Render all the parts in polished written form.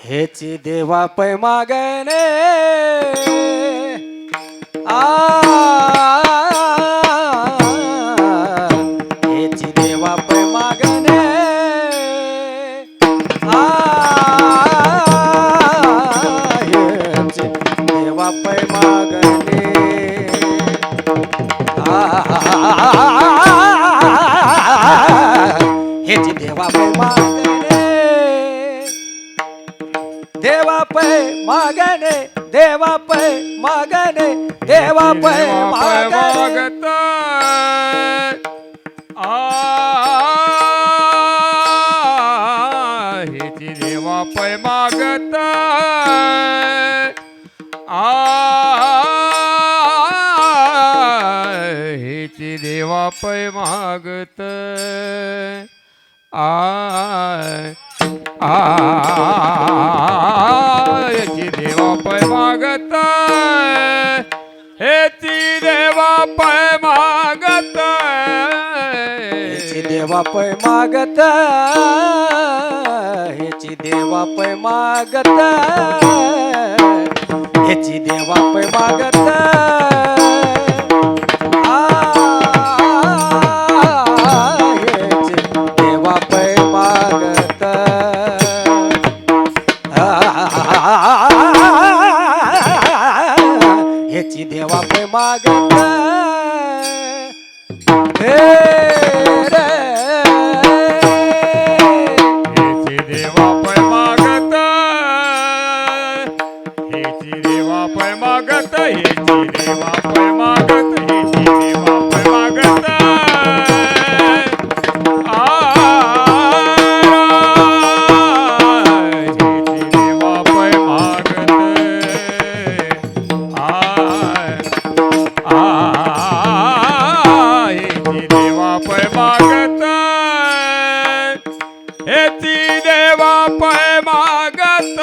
हेची देवा पै मागणे हेची देवा पै मागणे हेची देवा पै मागणे हेची देवा पै मागणे देवा पै मागणे देवा पै मागणे देवा पै मागत हेची देवा पै मागत हेची देवा पै मागत हेची देवा पै मागत हेची देवा पै मागत हेची देवा पै मागत हेची देवा पै मागत हेची देवा पै मागत हेची देवा पै मागत हेची देवा पै मागत हे रे हेची देवा पै मागत हेची देवा पै मागत हेची देवा पै मागत हेची देवा पै मागत हेची देवा पै मागत हेची देवा पै मागत हेची देवा पै मागत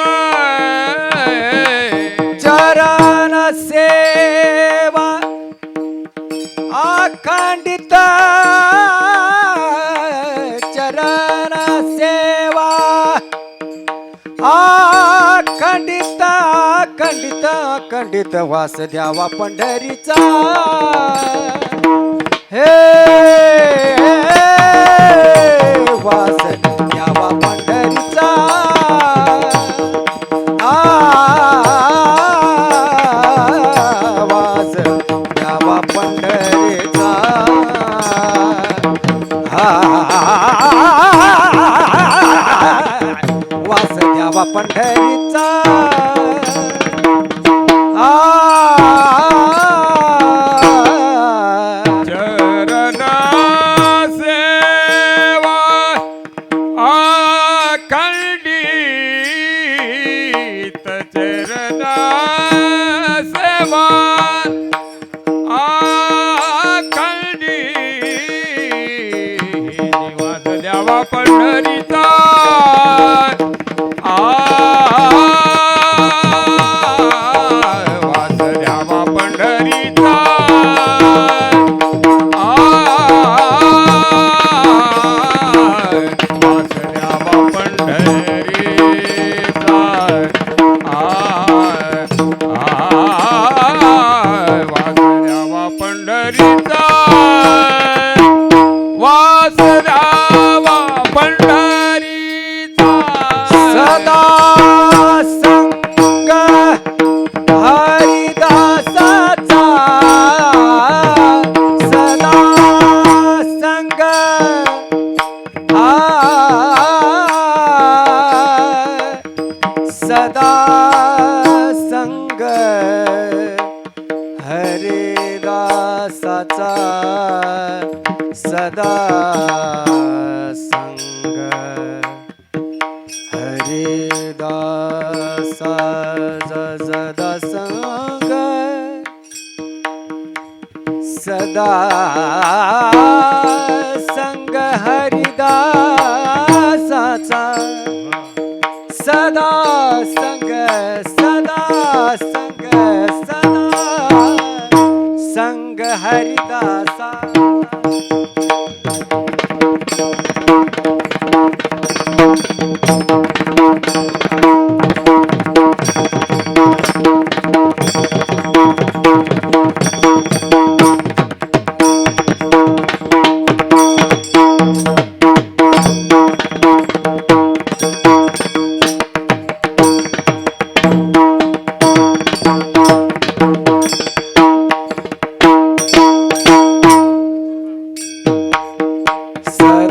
चरण सेवा अखंडित चरण सेवा अखंडित अखंडित अखंडित वास द्यावा पंढरीचा हे वास द्यावा पंढरीचा वास द्यावा पंढरीचा वास द्यावा पंढरीचा चरण सेवा अखंडित चरण सेवा अखंडित वास द्यावा पंढरीचा वास द्यावा पंढरीचा वास द्यावा पंढरीचा वास द्यावा पंढरीचा वास द्यावा पंढरीचा सदा संग हरिदासाचा सदा संग सदा संग हरिदासाचा सदा संग हरिदासा सदा संग सदा संग हरिदासाचा सदा संग सदा संग सदा संग हरिदासा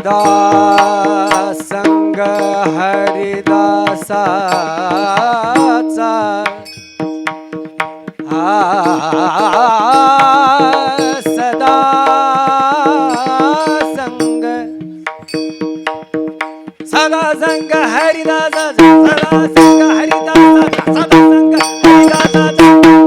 सदा संग हरिदासाचा सदा संग हरिदासाचा सदा संग हरिदासाचा सदा संग हरिदासाचा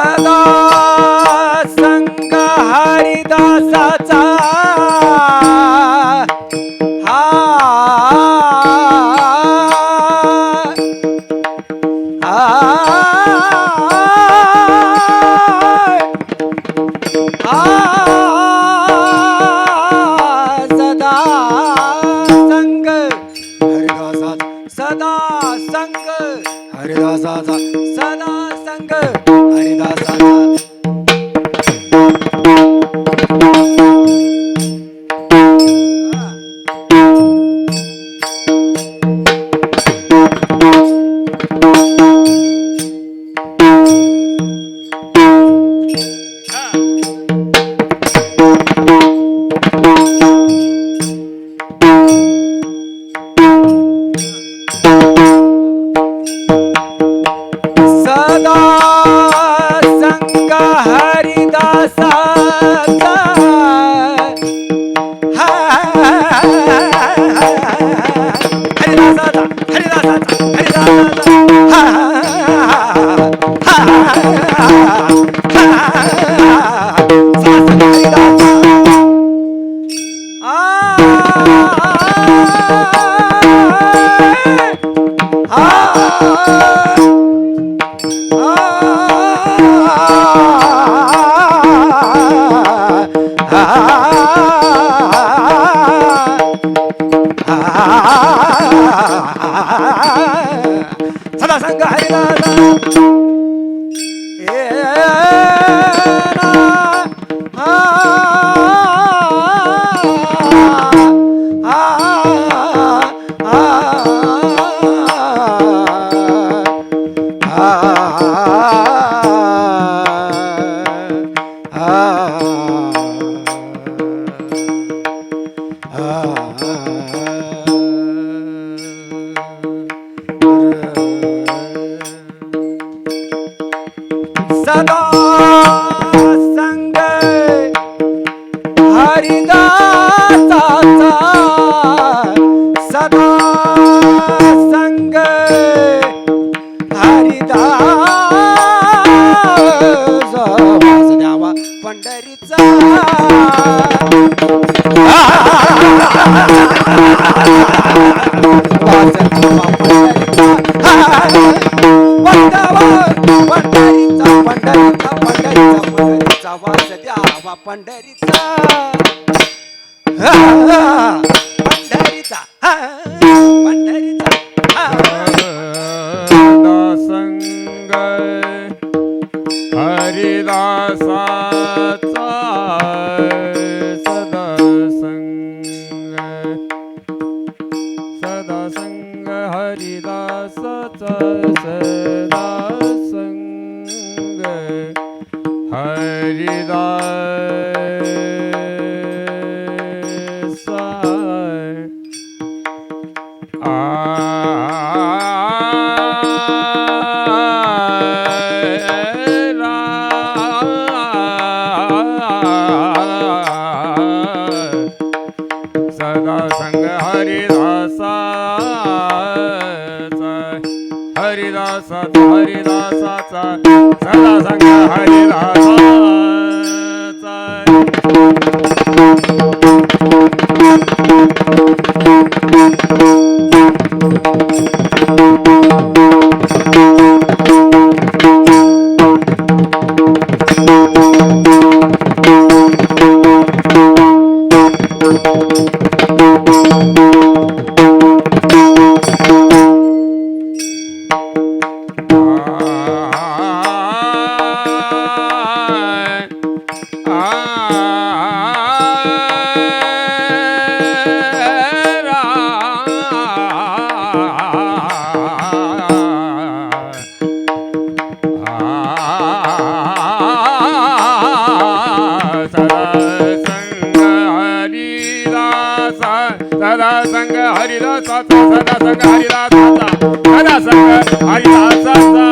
सदा संग हरिदासाचा सदा संग हरिदासाचा सदा संग हरिदासा सदा संग हरिदासाचा सदा संग हरिदासा वासुदेवा पंढरीचा पंढरीचा वास द्यावा पंढरीचा पंढरीचा पंढरीचा संग हरिदासाचा सदा संग हरिदासाचा सदा संग हरिदासा सदा संग हरिदासाचा सदा संग हरिदासाचा सदा संग हरिदासाचा सदा संग हरिदासाचा सदा संग हरिदासाचा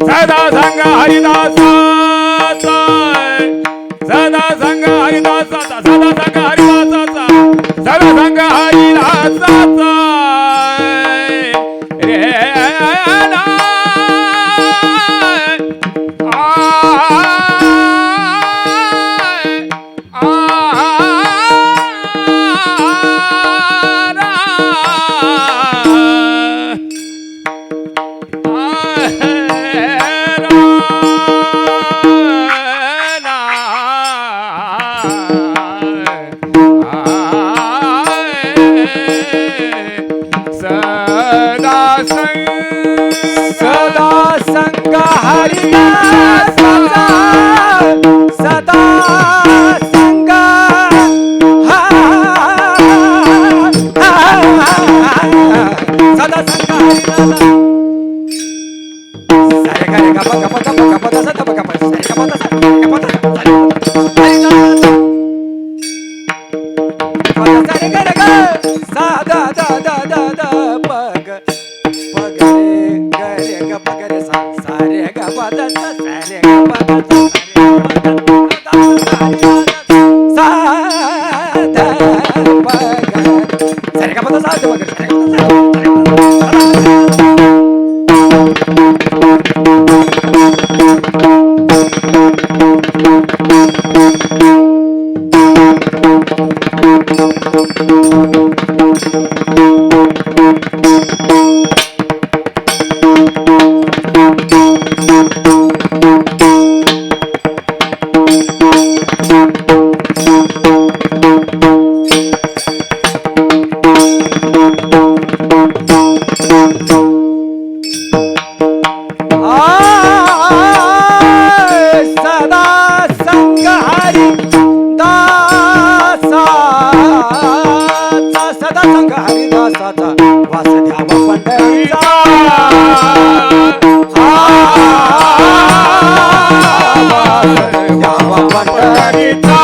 सदा संग हरिदासाचा सदा संग हरिदासाचा सदा संग हरिदासाचा सदा संग हरिदासाचा रे ना सदा संग हरिदासाचा सदा संग सदा संग हरिदासा सारे गारे गप गप गप गप तसा गप गप सारे गप तसा गप तसा सारे गारे ग सादा दा दा दा दा पग पग रे ग ग पग रे सा सारे ग प द सा सारे ग प द सा दा पग सारे ग प द सा द पग सारे ग प द सा सदा संग हरिदासाचा सदा संग हरिदासाचा वासुदेव पंढरीचा वासुदेव पंढरीचा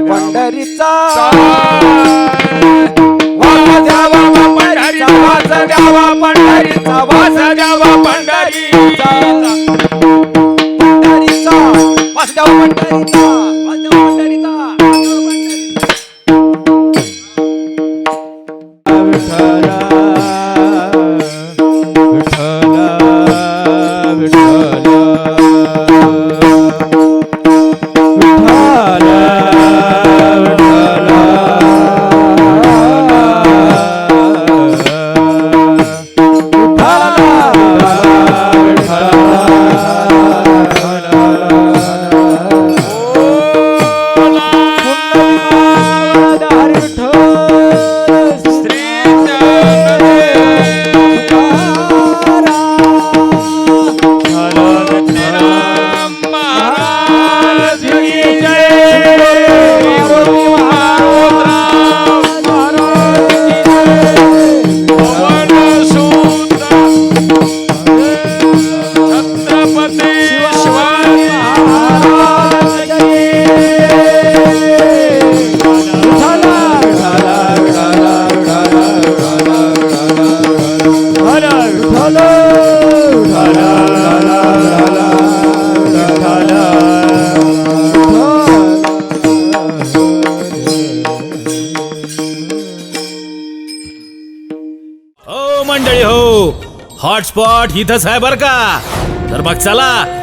पंढरीचा वासुदेव पंढरीचा वासुदेव पंढरीचा पंढरीचा वासुदेव पंढरीचा वासुदेव पंढरीचा मंडळी हो, हॉटस्पॉट इथंच आहे बर का. तर मग चला